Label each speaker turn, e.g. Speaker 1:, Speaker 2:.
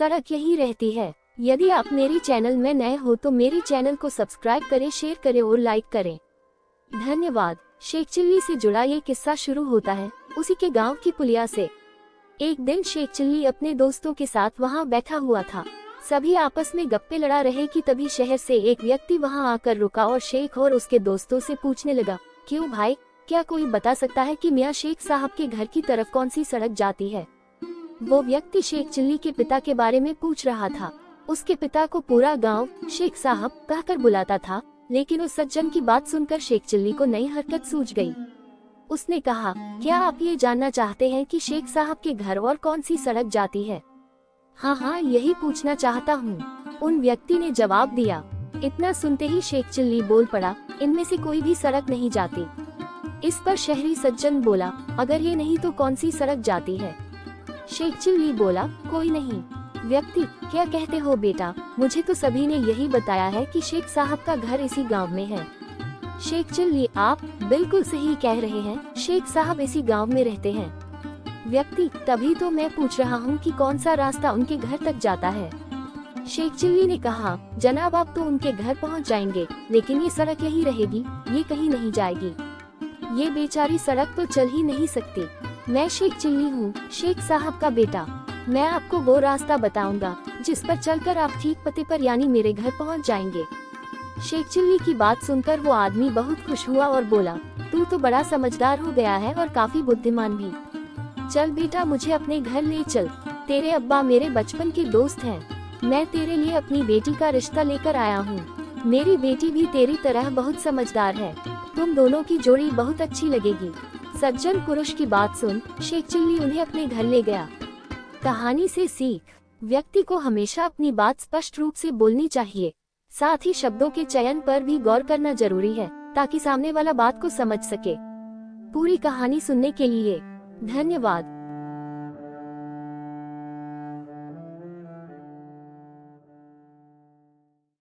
Speaker 1: सड़क यही रहती है। यदि आप मेरी चैनल में नए हो तो मेरी चैनल को सब्सक्राइब करें, शेयर करें और लाइक करें। धन्यवाद। शेख चिल्ली से जुड़ा ये किस्सा शुरू होता है उसी के गांव की पुलिया से। एक दिन शेख चिल्ली अपने दोस्तों के साथ वहां बैठा हुआ था। सभी आपस में गप्पे लड़ा रहे कि तभी शहर से एक व्यक्ति वहां आकर रुका और शेख और उसके दोस्तों से पूछने लगा, क्यों भाई, क्या कोई बता सकता है कि मियां शेख साहब के घर की तरफ कौन सी सड़क जाती है? वो व्यक्ति शेख चिल्ली के पिता के बारे में पूछ रहा था। उसके पिता को पूरा गांव शेख साहब कहकर बुलाता था, लेकिन उस सज्जन की बात सुनकर शेख चिल्ली को नई हरकत सूझ गई। उसने कहा, क्या आप ये जानना चाहते हैं कि शेख साहब के घर और कौन सी सड़क जाती है? हाँ, यही पूछना चाहता हूँ, उन व्यक्ति ने जवाब दिया। इतना सुनते ही शेख चिल्ली बोल पड़ा, इनमें से कोई भी सड़क नहीं जाती। इस पर शहरी सज्जन बोला, अगर ये नहीं तो कौन सी सड़क जाती है? शेख चिल्ली बोला, कोई नहीं। व्यक्ति, क्या कहते हो बेटा, मुझे तो सभी ने यही बताया है कि शेख साहब का घर इसी गांव में है। शेख चिल्ली, आप बिल्कुल सही कह रहे हैं, शेख साहब इसी गांव में रहते हैं। व्यक्ति, तभी तो मैं पूछ रहा हूँ कि कौन सा रास्ता उनके घर तक जाता है। शेख चिल्ली ने कहा, जनाब आप तो उनके घर पहुँच जाएंगे, लेकिन ये सड़क यही रहेगी, ये कहीं नहीं जाएगी। ये बेचारी सड़क तो चल ही नहीं सकती। मैं शेख चिल्ली हूँ, शेख साहब का बेटा। मैं आपको वो रास्ता बताऊंगा जिस पर चलकर आप ठीक पते पर यानी मेरे घर पहुँच जाएंगे। शेख चिल्ली की बात सुनकर वो आदमी बहुत खुश हुआ और बोला, तू तो बड़ा समझदार हो गया है और काफी बुद्धिमान भी। चल बेटा, मुझे अपने घर ले चल। तेरे अब्बा मेरे बचपन के दोस्त हैं। मैं तेरे लिए अपनी बेटी का रिश्ता लेकर आया हूँ। मेरी बेटी भी तेरी तरह बहुत समझदार है। तुम दोनों की जोड़ी बहुत अच्छी लगेगी। सज्जन पुरुष की बात सुन शेख चिल्ली उन्हें अपने घर ले गया। कहानी से सीख, व्यक्ति को हमेशा अपनी बात स्पष्ट रूप से बोलनी चाहिए। साथ ही शब्दों के चयन पर भी गौर करना जरूरी है ताकि सामने वाला बात को समझ सके। पूरी कहानी सुनने के लिए धन्यवाद।